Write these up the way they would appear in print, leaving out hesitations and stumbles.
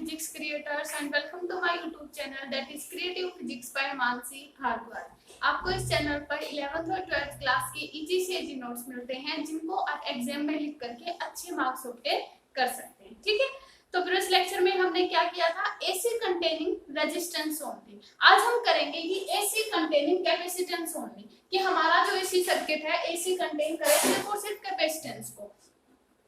physics creators and welcome to my YouTube channel that is Creative Physics by Mansi Bhargava। आपको इस channel पर 11th और 12th class के easy से easy notes मिलते हैं जिनको आप एग्जाम में लिख करके अच्छे मार्क्स ऑब्टेन कर सकते हैं। ठीक है, तो प्रीवियस लेक्चर में हमने क्या किया था, एसी कंटेनिंग रेजिस्टेंस ओनली। आज हम करेंगे कि एसी कंटेनिंग कैपेसिटेंस ओनली, कि हमारा जो एसी सर्किट है एसी कंटेन करे सिर्फ और सिर्फ कैपेसिटेंस को।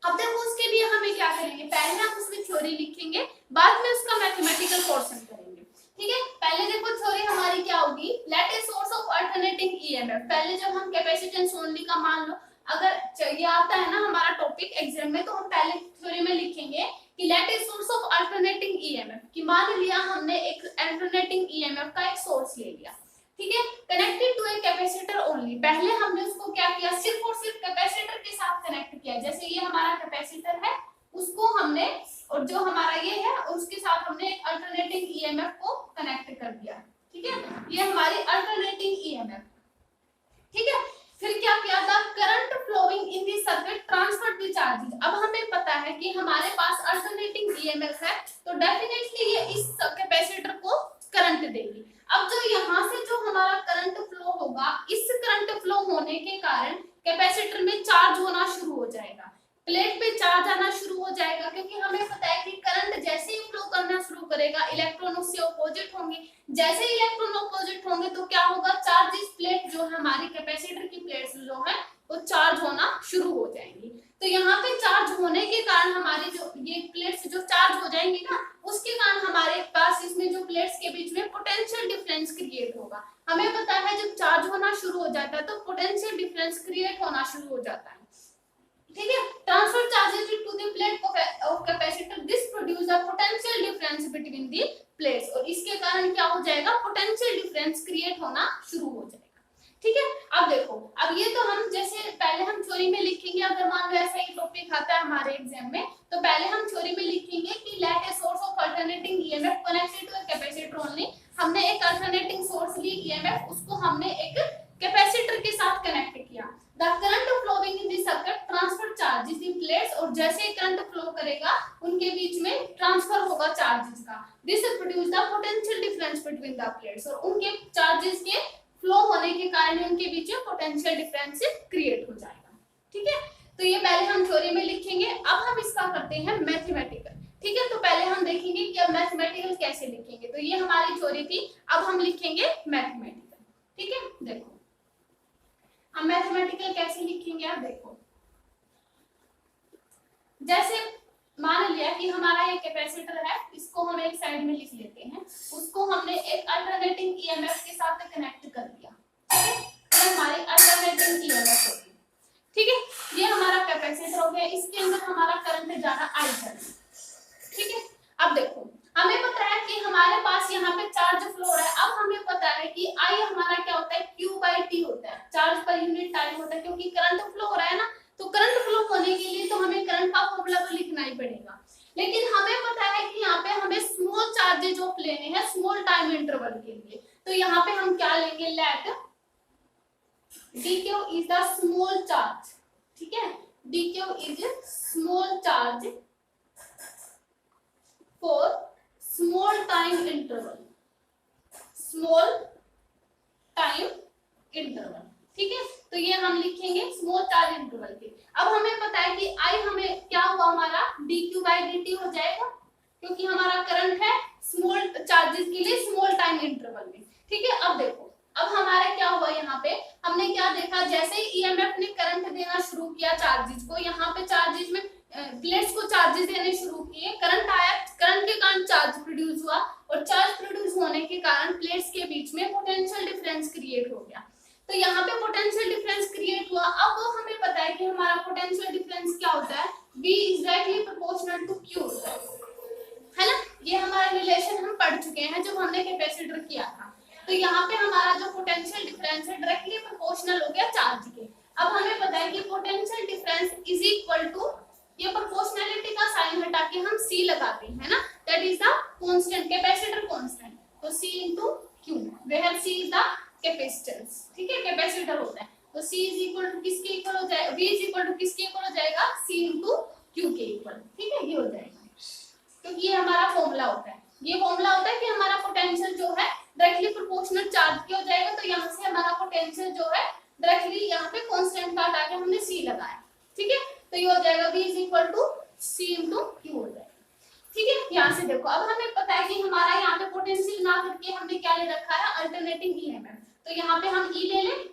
अब देखो उसके लिए हमें क्या करेंगे, पहले हम उसमें थ्योरी लिखेंगे, बाद में उसका मैथमेटिकल पोर्शन करेंगे। ठीक है, पहले देखो थ्योरी हमारी क्या होगी, let a source of alternating EMF. पहले जब हम कैपेसिटेंस ओनली का मान लो अगर ये आता है ना हमारा टॉपिक एग्जाम में, तो हम पहले थ्योरी में लिखेंगे कि let a source of alternating EMF, कि मान लिया हमने एक अल्टरनेटिंग ईएमएफ का एक सोर्स ले लिया। ठीक है, connected to a capacitor only. पहले हमने उसको क्या किया, सिर्फ और सिर्फ कैपेसिटर के साथ कनेक्ट किया। जैसे ये हमारा कैपेसिटर है, उसको हमने और जो हमारा ये है उसके साथ हमने एक अल्टरनेटिंग ईएमएफ को कनेक्ट कर दिया। ठीक है, ये हमारी अल्टरनेटिंग ईएमएफ। ठीक है, फिर क्या किया था, current flowing in the circuit transfer the charges. अब हमें पता है कि हमारे पास अल्टरनेटिंग ईएमएफ है, तो डेफिनेटली ये इस कैपेसिटर को करंट देगी। अब जो यहाँ से जो हमारा करंट फ्लो होगा, इस करंट फ्लो होने के कारण कैपेसिटर में चार्ज होना शुरू हो जाएगा, प्लेट पे चार्ज आना शुरू हो जाएगा, क्योंकि हमें पता है कि करंट जैसे ही फ्लो करना शुरू करेगा इलेक्ट्रॉन उससे ऑपोजिट होंगे। जैसे ही इलेक्ट्रॉन ऑपोजिट होंगे तो क्या होगा, चार्जेस प्लेट जो है हमारी कैपेसिटर की प्लेट्स जो है वो चार्ज होना शुरू हो जाएंगी। तो यहाँ पे चार्ज होने के कारण हमारी जो ये प्लेट्स जो चार्ज हो जाएंगी ना, उसके कारण हमारे पास इसमें जो प्लेट्स के बीच में पोटेंशियल डिफरेंस क्रिएट होगा। हमें पता है जब चार्ज होना शुरू हो जाता है तो पोटेंशियल डिफरेंस क्रिएट होना शुरू हो जाता है। ठीक है, transfer charges to the plate of capacitor, this produce a potential difference between the plates, और इसके कारण क्या हो जाएगा, पोटेंशियल डिफरेंस क्रिएट होना शुरू हो जाएगा। ठीक है, अब देखो, अब ये तो हम जैसे पहले हम थ्योरी में लिखेंगे, अगर मान लो ऐसा ही टॉपिक आता है हमारे एग्जाम में, तो पहले हम थ्योरी में लिखेंगे कि let a source of alternating EMF connected to a capacitor only. हमने एक अल्टरनेटिंग सोर्स ली ईएमएफ, उसको हमने एक कैपेसिटर के साथ कनेक्ट किया। The current flowing in the circuit transfer charges in plates, और जैसे ही करंट फ्लो करेगा उनके बीच में ट्रांसफर होगा चार्जेस का। This produce the potential difference between the plates, और उनके चार्जेस के फ्लो होने के कारण उनके बीच में पोटेंशियल डिफरेंस क्रिएट हो जाएगा। ठीक है, तो ये पहले हम थ्योरी में लिखेंगे। अब हम इसका करते हैं मैथमेटिकल। ठीक है, तो पहले हम देखेंगे कि अब मैथमेटिकल कैसे लिखेंगे। तो ये हमारी थ्योरी थी, अब हम लिखेंगे मैथमेटिकल। ठीक है, देखो अब मैथमेटिकल कैसे लिखेंगे, आप देखो, जैसे मान लिया कि हमारा ये कैपेसिटर है, इसको हम एक साइड में लिख लेते हैं, उसको हमने एक अल्टरनेटिंग ईएमएफ के साथ कनेक्ट कर दिया। ठीक है, ये हमारी अल्टरनेटिंग ईएमएफ होगी। ठीक है, ये हमारा कैपेसिटर हो गया, इसके अंदर हमारा करंट जाना आई है। ठीक है, अब देखो हमें पता है कि हमारे पास यहाँ पे चार्ज फ्लो हो रहा है। अब हमें पता है कि आई हमारा क्या होता है, Q/T होता है, चार्ज पर यूनिट टाइम होता है, क्योंकि करंट फ्लो हो रहा है ना, तो करंट फ्लो होने के लिए तो हमें करंट का फॉर्मूला तो लिखना ही पड़ेगा। लेकिन हमें पता है कि यहाँ पे हमें स्मॉल चार्जेज ऑफ लेने हैं स्मॉल टाइम इंटरवल के लिए, तो यहाँ पे हम क्या लेंगे, let dq is the small charge. ठीक है, dq is small charge for small time interval, small time interval. ठीक है, तो ये हम लिखेंगे स्मॉल चार्ज इंटरवल के। अब हमें पता है कि आई हमें क्या हुआ, हमारा dq/dt हो जाएगा, क्योंकि हमारा करंट है स्मॉल चार्जेस के लिए स्मॉल टाइम इंटरवल में। ठीक है, अब देखो अब हमारा क्या हुआ, यहाँ पे हमने क्या देखा, जैसे ही ईएमएफ ने करंट देना शुरू किया चार्जेस को, यहाँ पे चार्जेस में प्लेट्स को चार्जेस देने शुरू किए, करंट आया, करंट के कारण चार्ज प्रोड्यूस हुआ, और चार्ज प्रोड्यूस होने के कारण प्लेट्स के बीच में पोटेंशियल डिफरेंस क्रिएट हो गया। तो यहाँ पे पोटेंशियल डिफरेंस क्रिएट हुआ। अब वो हमें पता है कि हमारा पोटेंशियल डिफरेंस क्या होता है, V is directly proportional to Q होता है ना। ये हमारा रिलेशन हम पढ़ चुके हैं जब हमने कैपेसिटर किया था। तो यहाँ पे हमारा जो पोटेंशियल डिफरेंस है डायरेक्टली प्रोपोर्शनल हो गया चार्ज के। अब हमें पता है कि potential difference is equal to, ये प्रोपोर्शनलिटी का साइन हटा के हम C लगाते हैं ना, that is the constant, capacitor constant, तो C into Q, where C is the capacitance. ठीक है, कैपेसिटर होता है, तो C इज इक्वल टू किसके इक्वल हो जाएगा, V इज इक्वल टू किसके इक्वल हो जाएगा, C into Q के इक्वल। ठीक है, ये हो जाएगा, क्योंकि ये हमारा फॉर्मूला होता है, ये फॉर्मूला होता है कि हमारा पोटेंशियल जो है डायरेक्टली प्रोपोर्शनल चार्ज की हो जाएगा। तो यहाँ से हमारा पोटेंशियल जो है डायरेक्टली यहाँ पे कांस्टेंट का हटा के हमने c लगाया, ठीक है। तो ये हो जाएगा v c × q हो जाएगा, ठीक है। यहाँ से देखो अब हमें पता है कि हमारा यहाँ पे पोटेंशियल ना करके हमने क्या ले रखा है, अल्टरनेटिंग ईएमएफ। तो यहाँ पे हम E ले लें,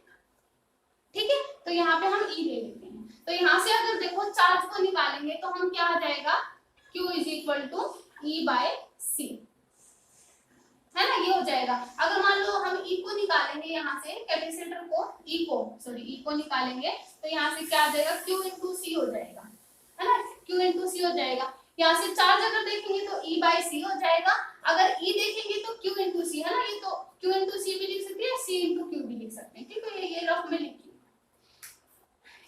ठीक है। तो यहाँ पे हम E ले लेते हैं। तो यहाँ से अगर देखो चार्ज को निकालेंगे तो हम क्या आ जाएगा, Q = E/c, है ना, ये हो जाएगा। अगर मान लो हम E को निकालेंगे, यहाँ से कैपेसिटर को E को निकालेंगे तो यहाँ से क्या आ जाएगा, Q × c हो जाएगा, है ना, Q × c हो जाएगा। यहाँ से चार्ज अगर देखेंगे तो E/c हो जाएगा, अगर E देखेंगे तो Q × c, है ना, ये तो Q × c भी लिख सकते हैं, c × q भी लिख सकते हैं, ठीक है। ये रफ में लिखिए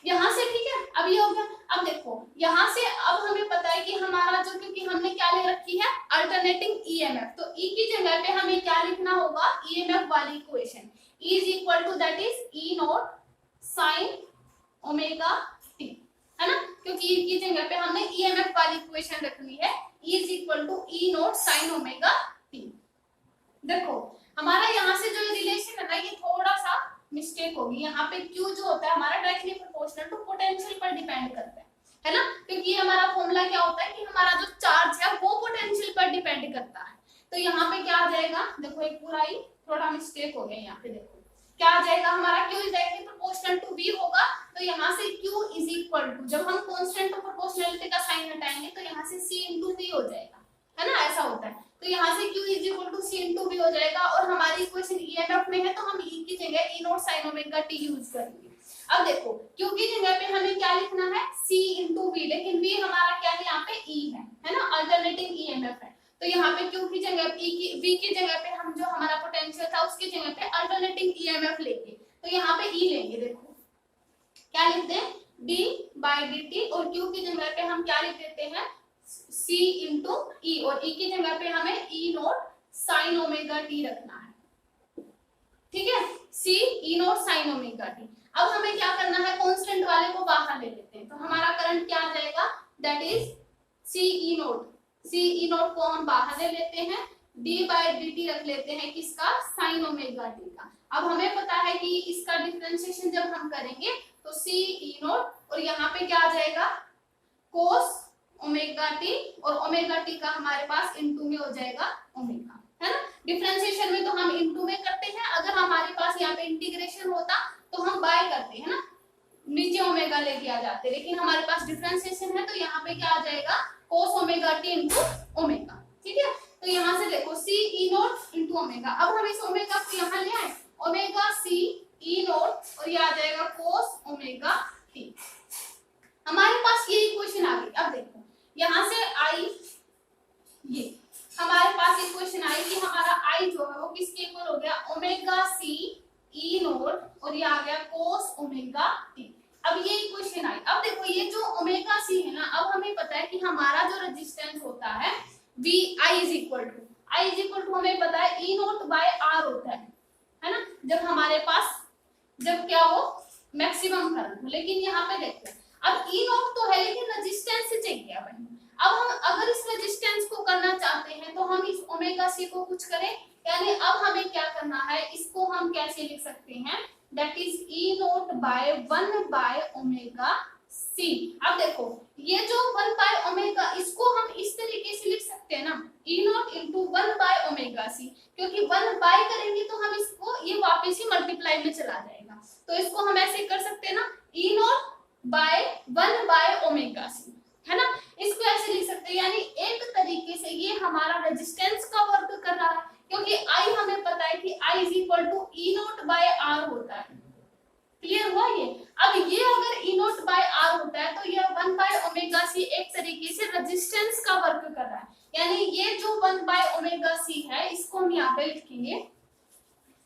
यहाँ से, ठीक है। अब ये हो गया। अब देखो यहाँ से अब हमें पता है कि हमारा जो, क्योंकि हमने क्या ले रखी है, अल्टरनेटिंग ईएमएफ, तो E की जगह पे हमें क्या लिखना होगा, ईएमएफ वाली equation, E = E0 sin ωt, है ना, क्योंकि E की जगह पे हमने ईएमएफ वाली इक्वेशन रखनी है, E = E0 sin ωt। देखो हमारा यहाँ से जो रिलेशन है ना, ये थोड़ा सा मिस्टेक होगी। यहाँ पे Q जो होता है हमारा डायरेक्टली प्रोपोर्शनल टू पोटेंशियल पर डिपेंड करता है ना, क्योंकि हमारा फॉर्मूला क्या होता है कि हमारा जो चार्ज है वो पोटेंशियल पर डिपेंड करता है। तो यहाँ पे क्या आ जाएगा, देखो एक पूरा ही थोड़ा मिस्टेक हो गया। यहाँ पे देखो क्या आ जाएगा, हमारा Q is directly proportional to V होगा। तो यहाँ से Q = जब हम कांस्टेंट टू प्रोपोर्शनलिटी का साइन हटाएंगे तो यहाँ से C × V हो जाएगा, है ना, ऐसा होता है। तो यहाँ से Q = C × V हो जाएगा, और हमारी इक्वेशन ईएमएफ में है तो हम E की जगह E0 sin ωt यूज करेंगे। अब देखो Q की जगह पे हमें क्या लिखना है, C × V, लेकिन V हमारा क्या है, यहाँ पे E है ना, अल्टरनेटिंग ईएमएफ है। तो यहाँ पे Q की जगह V की जगह पे हम जो हमारा पोटेंशियल था उसकी जगह पे अल्टरनेटिंग ईएमएफ लेंगे। तो यहाँ पे E लेंगे, देखो क्या लिखते हैं, d/dt, और Q की जगह पे हम क्या लिख देते हैं, C × E, और E की जगह पे हमें E0 sin ωt रखना है, ठीक है, C E0 sin ωt। अब हमें क्या करना है, कांस्टेंट वाले को बाहर ले लेते हैं। तो हमारा करंट क्या आ जाएगा, दैट इज C E0 को हम बाहर ले लेते हैं, d/dt रख लेते हैं किसका, sin ωt का। अब हमें पता है कि इसका डिफरेंशिएशन जब हम करेंगे तो C E0, और यहाँ पे क्या आ जाएगा, cos ωt, और ωt का हमारे पास इनटू में हो जाएगा ओमेगा, है ना। डिफरेंशिएशन में तो हम इनटू में करते हैं, अगर हमारे पास यहाँ पे इंटीग्रेशन होता तो हम बाय करते हैं ना, नीचे ओमेगा लेके आ जाते, लेकिन हमारे पास डिफरेंशिएशन है तो यहाँ पे क्या आ जाएगा, cos ωt × ओमेगा, ठीक है। तो यहाँ से देखो C E0 × ओमेगा। अब हम इस ओमेगा को यहाँ ले आए, ओमेगा C E0, और ये आ जाएगा cos ωt। हमारे पास ये इक्वेशन आ गई। अब देखो यहाँ से आई, ये हमारे पास इक्वेशन आई कि हमारा आई जो है वो किसके इक्वल हो गया, ओमेगा C E0, और ये आ गया cos ωt। अब ये इक्वेशन आई। अब देखो ये जो ओमेगा C है ना, अब हमें पता है कि हमारा जो रेजिस्टेंस होता है I = हमें पता है E0/R होता है ना, जब हमारे पास जब क्या हो, मैक्सिमम करंट हो। लेकिन यहाँ पे देखो अब E0 तो है लेकिन रेजिस्टेंस चाहिए। अब हम अगर इस रेजिस्टेंस को करना चाहते हैं तो हम इस ओमेगा C को कुछ करें, यानी अब हमें क्या करना है, इसको हम कैसे लिख सकते हैं, दैट इज E0/1/ωc। अब देखो ये जो 1/ω, इसको हम इस तरीके से लिख सकते हैं ना, E0 × 1/ωc, क्योंकि 1 करेंगे तो हम इसको, ये वापस ही मल्टीप्लाई में चला जाएगा, तो इसको हम ऐसे कर सकते हैं ना, E0/1/ωc, है ना, इसको ऐसे लिख सकते हैं। यानी एक तरीके से ये हमारा रेजिस्टेंस का वर्क कर रहा है, क्योंकि I हमें पता है कि I = E0/R होता है। क्लियर हुआ ये। अब ये अगर E0/R होता है तो ये 1/ωc एक तरीके से रेजिस्टेंस का वर्क कर रहा है, यानी ये जो 1/ωc है इसको हम यहाँ पे लिखेंगे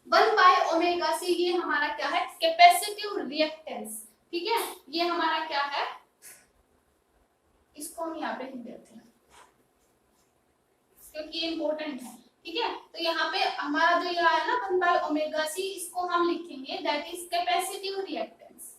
1/ωc, ये हमारा क्या है, कैपेसिटिव रिएक्टेंस, ठीक है, ये हमारा क्या है, इसको हम यहाँ पे लिख देते हैं क्योंकि ये इंपॉर्टेंट है, ठीक है। तो यहाँ पे हमारा जो ये है ना 1/ωc, इसको हम लिखेंगे दैट इज कैपेसिटिव रिएक्टेंस,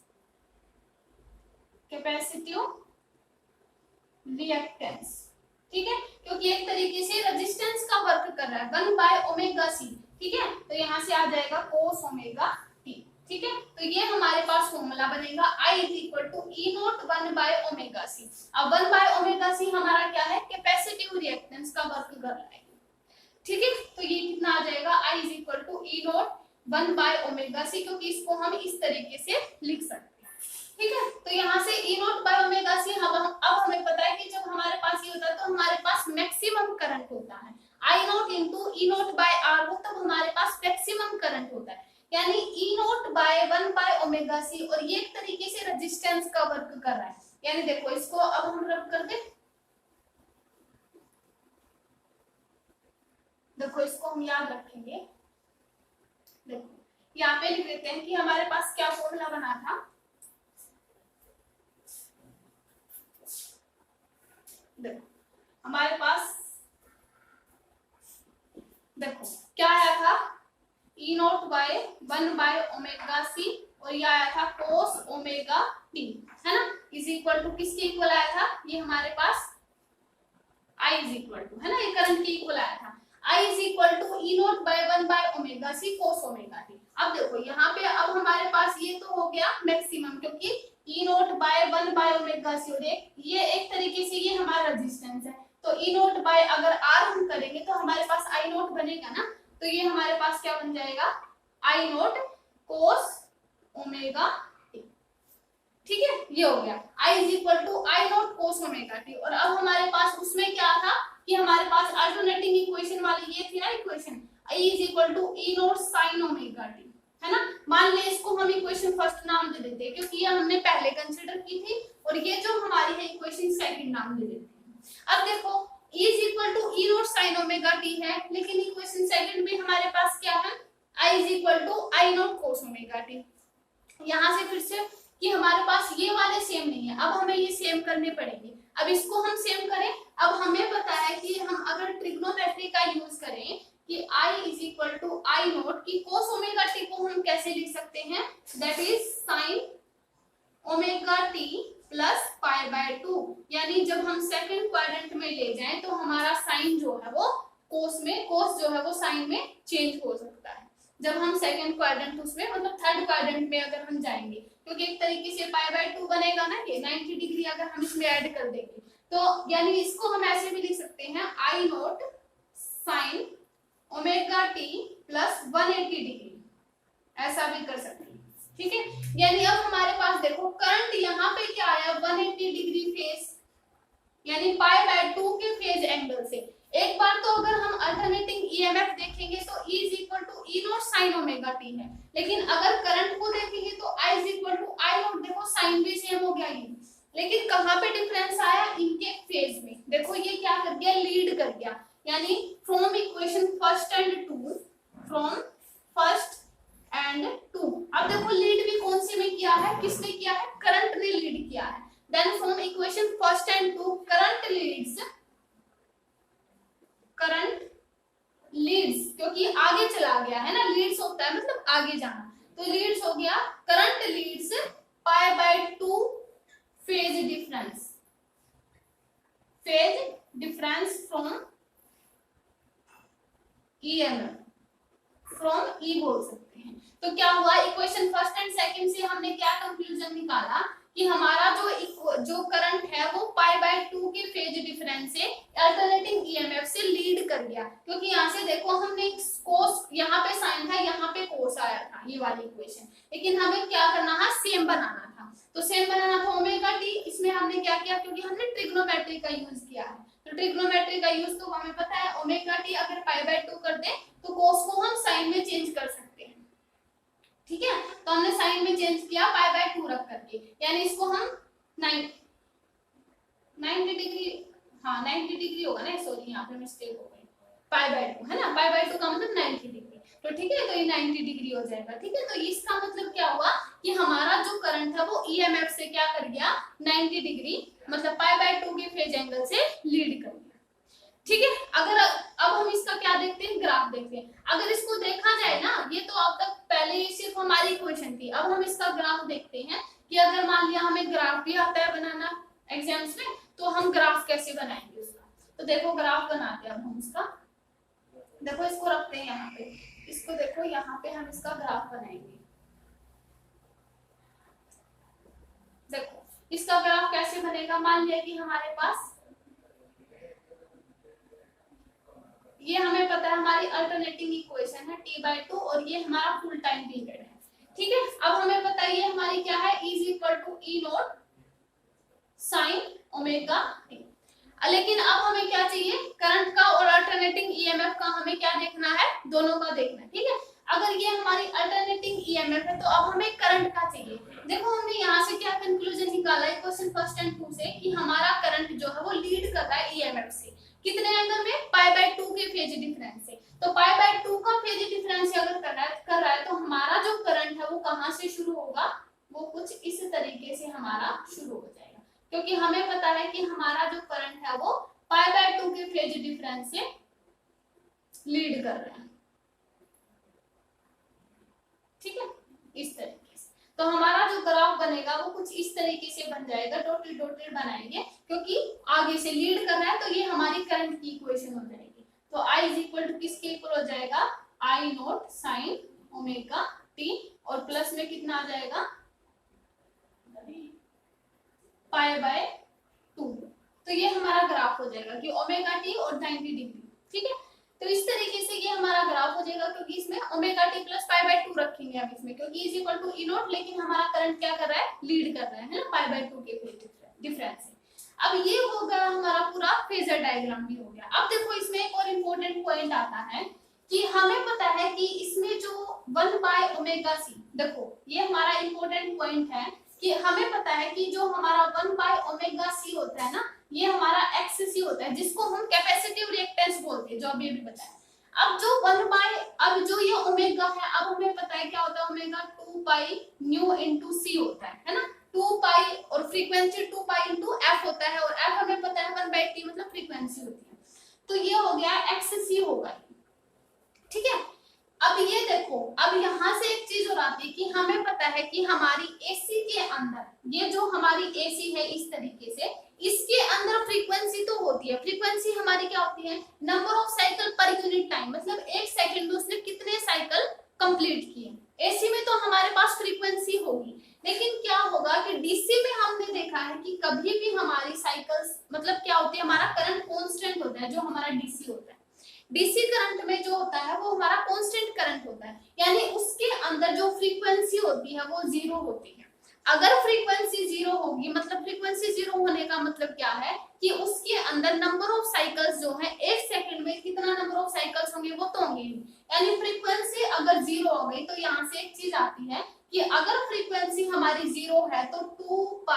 ठीक है, क्योंकि एक तरीके से रेजिस्टेंस का वर्क कर रहा है 1/ओमेगा c। ठीक है, तो यहाँ से आ जाएगा cos ओमेगा t। ठीक है, तो ये हमारे पास फॉर्मूला बनेगा I = E0 1/ओमेगा c। अब 1/ओमेगा c हमारा क्या है, कैपेसिटिव रिएक्टेंस का वर्क कर रहा है। ठीक है, तो ये कितना आ जाएगा I = E0 1/ओमेगा c, क्योंकि इसको हम इस तरीके से लिख सकते हैं। ठीक है, तो यहाँ से E0/ओमेगा c अब हमें पता है कि जब हमारे पास ये होता है तो हमारे पास मैक्सिमम करंट होता है। I0 × E0/R हो तब हमारे पास मैक्सिमम करंट होता है, यानी E0/1/ओमेगा c, और ये एक तरीके से रेजिस्टेंस का वर्क कर रहा है। यानी देखो इसको अब हम रब कर दे, देखो इसको हम याद रखेंगे। देखो यहाँ पे लिख देते हैं कि हमारे पास क्या फॉर्मूला बना था। देखो हमारे पास देखो क्या आया था, E0/1/ओमेगा c, और ये आया था cos ओमेगा t, है ना, इज इक्वल टू किसके इक्वल आया था, ये हमारे पास I इज इक्वल टू, है ना, ये करंट के इक्वल आया था। I इज इक्वल टू E0/1/ओमेगा c cos ओमेगा t। अब देखो यहाँ पे अब हमारे पास ये तो हो गया मैक्सिमम, क्योंकि E0/1/ओमेगा c, और ये एक तरीके से ये हमारा रेजिस्टेंस है, तो E0 अगर R हम करेंगे तो हमारे पास I0 बनेगा ना, तो ये हमारे पास क्या बन जाएगा, I0 cos ओमेगा t। ठीक है, ये हो गया I is equal to I0 cos omega t। और अब हमारे पास उसमें क्या था कि हमारे पास अल्टरनेटिंग इक्वेशन वाली ये थी ना equation, I is equal to E0 sin omega t, है ना। मान ले इसको हम इक्वेशन फर्स्ट नाम दे देते हैं, क्योंकि ये हमने पहले कंसीडर की थी, और ये जो हमारी है इक्वेशन सेकंड नाम दे देते हैं। अब देखो E is equal to E0 sin omega t है, लेकिन इक्वेशन सेकंड में हमारे पास क्या है, I is equal to I0 cos omega t। यहाँ से फिर से कि हमारे पास ये वाले सेम नहीं है, अब हमें ये सेम करने पड़ेंगे। अब इसको हम सेम करें, अब हमें पता है कि हम अगर ट्रिग्नोमेट्री का यूज करें कि I is equal to I0 की cos ओमेगा t को हम कैसे लिख सकते हैं, that is sin omega t plus π/2। यानी जब हम सेकंड क्वाड्रेंट में ले जाएं तो हमारा साइन जो है वो cos में, cos जो है वो साइन में चेंज हो सकता है जब हम सेकंड क्वाड्रेंट उसमें मतलब थर्ड क्वाड्रेंट में अगर हम जाएंगे, क्योंकि एक तरीके से π/2 बनेगा ना, ये 90 डिग्री अगर हम इसमें ऐड कर देंगे तो यानी इसको हम ऐसे भी लिख सकते हैं I0 sin omega t plus 180 degree, ऐसा भी कर सकते हैं। ठीक है, यानी अब हमारे पास देखो करंट यहाँ पे क्या आया, 180 डिग्री फेज, यानी π/2 के फेज एंगल से। एक बार तो अगर हम अल्टरनेटिंग ईएमएफ देखेंगे तो E is equal to E0 sin omega t है, लेकिन अगर करंट को देखेंगे तो I is equal to I0, देखो साइन भी सेम हो गया ये, लेकिन कहाँ पे डिफरेंस आया, इनके फेज में। देखो ये क्या कर गया, लीड कर गया, यानी from equation first and two, from first and two. अब देखो लीड भी कौन से में किया है, किसने किया है, करंट ने लीड किया है। Then from equation first and two current leads, current leads क्योंकि आगे चला गया है ना, लीड्स होता है मतलब आगे जाना, तो लीड्स हो गया current leads π/2 phase difference, phase difference from EMF, from E बोल सकते हैं। तो क्या हुआ, इक्वेशन फर्स्ट एंड सेकंड से हमने क्या कंक्लूजन निकाला कि हमारा जो करंट है वो π/2 के फेज डिफरेंस से अल्टरनेटिंग ईएमएफ से लीड कर गया, क्योंकि यहाँ से देखो हमने कोस, यहाँ पे साइन था, यहाँ पे कोस आया था, ये वाली इक्वेशन, लेकिन हमें क्या करना है, सेम बनाना था। तो सेम बनाना था ओमेगा टी, इसमें हमने क्या किया, क्योंकि हमने ट्रिग्नोमेट्री का यूज किया है, तो ट्रिग्नोमेट्री का यूज तो हमें पता है, ओमेगा टी अगर π/2 कर दे तो कोस को हम साइन में चेंज कर सकते हैं। ठीक है, तो हमने साइन में चेंज किया π/2 रख करके, यानी इसको हम 90 डिग्री, हाँ 90 डिग्री होगा ना, सॉरी यहाँ पे मिस्टेक हो गई, π/2 है ना, π/2 का मतलब 90 डिग्री, तो ठीक है, तो ये 90 डिग्री हो जाएगा। ठीक है, तो इसका मतलब क्या हुआ कि हमारा जो करंट है वो ईएमएफ से क्या कर गया, 90 डिग्री मतलब π/2 के फेज एंगल से लीड कर गया। ठीक है, अगर अब हम इसका क्या देखते हैं, ग्राफ देखते हैं। अगर इसको देखा जाए ना, ये तो अब तक पहले ये सिर्फ हमारी इक्वेशन थी, अब हम इसका ग्राफ देखते हैं कि अगर मान लिया हमें ग्राफ भी आता है बनाना एग्जाम्स में, तो हम ग्राफ कैसे बनाएंगे उसका। तो देखो ग्राफ बनाते हैं अब हम इसका। देखो इसको रखते हैं यहाँ पे, इसको देखो यहाँ पे हम इसका ग्राफ बनाएंगे। देखो इसका ग्राफ कैसे बनेगा, मान लिया कि हमारे पास ये हमें पता है हमारी अल्टरनेटिंग इक्वेशन है t/2 और ये हमारा फुल टाइम पीरियड है। ठीक है, अब हमें बताइए हमारी क्या है, E=E0 sin ओमेगा t। लेकिन अब हमें क्या चाहिए, करंट का और अल्टरनेटिंग ईएमएफ का हमें क्या देखना है, दोनों का देखना है। ठीक है, अगर ये हमारी अल्टरनेटिंग ईएमएफ है तो अब हमें करंट का चाहिए। देखो हमने यहाँ से क्या कंक्लूजन निकाला है क्वेश्चन फर्स्ट एंड 2 से कि हमारा करंट जो है वो लीड कर रहा है ईएमएफ से। कितने एंगल में, π/2 के फेज डिफरेंस से। तो π/2 का फेज डिफरेंस अगर कर रहा है तो हमारा जो करंट है वो कहाँ से शुरू होगा, वो कुछ इस तरीके से हमारा शुरू हो जाएगा, क्योंकि हमें पता है कि हमारा जो करंट है वो π/2 के फेज डिफरेंस से लीड कर रहा है। ठीक है, इस तरीके से तो हमारा जो ग्राफ बनेगा वो कुछ इस तरीके से बन जाएगा, डॉटेड डॉटेड बनाएंगे क्योंकि आगे से लीड कर रहा है, तो ये हमारी करंट की इक्वेशन हो जाएगी। तो I = किसके इक्वल हो जाएगा, I0 sin ओमेगा t और प्लस में कितना आ जाएगा, π/2। तो ये हमारा ग्राफ हो जाएगा कि ओमेगा t और 90 डिग्री। ठीक है, तो इस तरीके से ये हमारा ग्राफ हो जाएगा, क्योंकि इसमें ओमेगा t प्लस π/2 रखेंगे अब इसमें, क्योंकि E0 लेकिन हमारा करंट क्या कर रहा है, लीड कर रहा है ना π/2 के फेज डिफरेंस से। अब ये हो गया हमारा पूरा फेजर डायग्राम भी हो गया। अब देखो इसमें एक और इम्पोर्टेंट पॉइंट आता है कि हमें पता है कि इसमें जो 1/ωc, देखो ये हमारा इम्पोर्टेंट पॉइंट है कि हमें पता है कि जो हमारा 1/ωc होता है ना, ये हमारा XC होता है, जिसको हम कैपेसिटिव रिएक्टेंस बोलते हैं, जो अभी भी बताया। अब जो अब जो ये ओमेगा है, अब हमें पता है क्या होता है, ओमेगा 2πν/c होता है ना, 2π और फ्रीक्वेंसी 2π/f होता है, और f हमें पता है 1/t मतलब फ्रीक्वेंसी होती है। तो ये हो गया XC होगा। ठीक है, अब ये देखो, अब यहाँ से एक चीज और आती है कि हमें पता है कि हमारी एसी के अंदर, ये जो हमारी एसी है इस तरीके से, इसके अंदर फ्रीक्वेंसी तो होती है। फ्रीक्वेंसी हमारी क्या होती है, number of cycle per unit time, मतलब एक सेकंड में उसने कितने साइकिल कंप्लीट किए। एसी में तो हमारे पास फ्रीक्वेंसी होगी, लेकिन क्या होगा कि डीसी में हमने देखा है कि कभी भी हमारी साइकिल्स मतलब क्या होती है, हमारा करंट कांस्टेंट होता है, जो हमारा डीसी होता है। डीसी करंट में जो होता है वो हमारा कांस्टेंट करंट होता है, यानी उसके अंदर जो फ्रीक्वेंसी होती है वो 0 होती है। अगर फ्रीक्वेंसी 0 होगी, मतलब फ्रीक्वेंसी 0 होने का मतलब क्या है कि उसके अंदर नंबर ऑफ साइकिल्स जो है एक सेकंड में कितना नंबर ऑफ साइकिल्स होंगे, वो तो होंगे ही। यानी फ्रीक्वेंसी अगर 0 हो गई तो यहाँ से एक चीज आती है कि अगर फ्रीक्वेंसी हमारी 0 है तो 2π,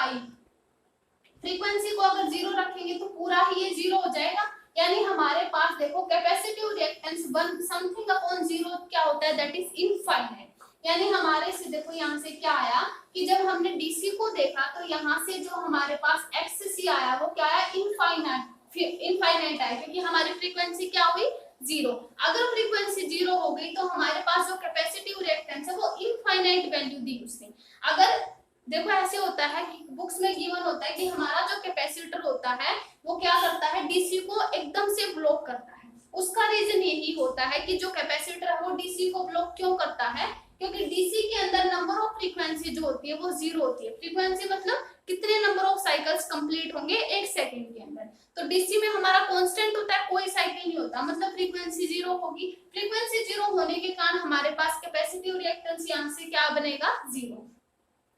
फ्रीक्वेंसी को अगर 0 रखेंगे तो पूरा ही ये 0 हो जाएगा। यानी हमारे पास देखो कैपेसिटिव रिएक्टेंस 1 समथिंग अपॉन 0 क्या होता है, दैट इज इनफाइनाइट। यानी हमारे से देखो यहाँ से क्या आया कि जब हमने डीसी को देखा तो यहाँ से जो हमारे पास XC आया वो क्या आया, इनफाइनाइट आया, क्योंकि हमारी फ्रीक्वेंसी क्या हुई, 0। अगर फ्रीक्वेंसी 0 हो गई तो हमारे पास जो कैपेसिटिव रिएक्टेंस है वो इनफाइनाइट वैल्यू दी उसने। अगर देखो ऐसे होता है कि बुक्स में गिवन होता है कि हमारा जो कैपेसिटर होता है वो क्या करता है, डीसी को एकदम से ब्लॉक करता है। उसका रीजन यही होता है कि जो कैपेसिटर है वो डीसी को ब्लॉक क्यों करता है, क्योंकि डीसी के अंदर नंबर ऑफ फ्रीक्वेंसी जो होती है वो 0 होती है। फ्रीक्वेंसी मतलब कितने नंबर ऑफ साइकिल्स कंप्लीट होंगे एक सेकंड के अंदर। तो डीसी में हमारा कांस्टेंट होता है, कोई साइकिल नहीं होता, मतलब फ्रीक्वेंसी 0 होगी। फ्रीक्वेंसी 0 होने के कारण हमारे पास कैपेसिटिव रिएक्टेंस यहाँ से क्या बनेगा, 0।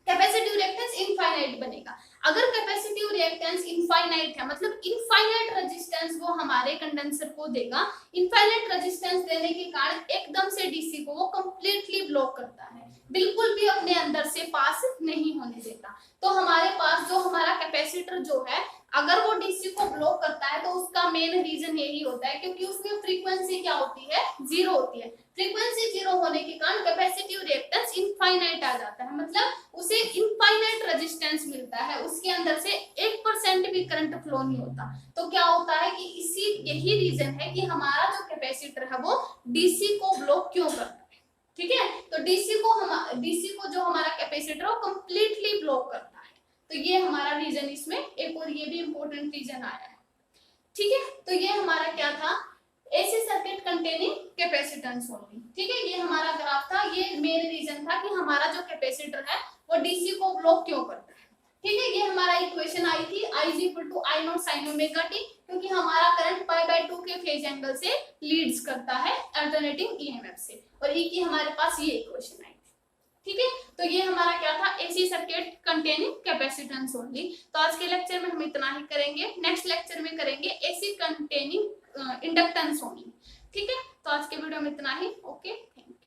कैपेसिटिव रिएक्टेंस इनफाइनाइट बनेगा। अगर कैपेसिटिव रिएक्टेंस इनफाइनाइट है मतलब इनफाइनाइट रेजिस्टेंस वो हमारे कंडेंसर को देगा। इनफाइनाइट रेजिस्टेंस देने के कारण एकदम से डीसी को वो कंप्लीटली ब्लॉक करता है, बिल्कुल भी अपने अंदर से पास नहीं होने देता। तो हमारे पास जो हमारा कैपेसिटर जो है अगर वो डीसी को ब्लॉक करता है तो उसका मेन रीजन यही होता है क्योंकि उसमें फ्रीक्वेंसी क्या होती है, 0 होती है। फ्रीक्वेंसी 0 होने के कारण कैपेसिटिव रिएक्टेंस इनफाइनाइट आ जाता है, मतलब उसे इनफाइनाइट रेजिस्टेंस मिलता है, उसके अंदर से 1% भी करंट फ्लो नहीं होता। तो क्या होता है कि इसी यही रीजन है कि हमारा जो कैपेसिटर है वो डीसी को ब्लॉक क्यों करता है। ठीक है, तो डीसी को जो हमारा कैपेसिटर है वो कंप्लीटली ब्लॉक करता है। तो ये हमारा रीजन, इसमें एक और ये भी इंपॉर्टेंट रीजन आया है। ठीक है, तो ये हमारा क्या था, AC circuit containing capacitance only. ठीक है, ये हमारा ग्राफ था, ये मेन रीजन था कि हमारा जो कैपेसिटर है वो डीसी को ब्लॉक क्यों करता है। ठीक है, ये हमारा इक्वेशन आई थी I is equal to I not sine omega t, क्योंकि हमारा करंट पाई बाय 2 के फेज एंगल से लीड्स करता है अल्टरनेटिंग ईएमएफ से, और ई की हमारे पास ये इक्वेशन आई थी। ठीक है, तो ये हमारा क्या था, AC circuit containing capacitance only. तो आज के लेक्चर में हम इतना ही करेंगे, नेक्स्ट लेक्चर में करेंगे एसी कंटेनिंग इंडक्टेंस ओनली। ठीक है, तो आज के वीडियो में इतना ही। ओके।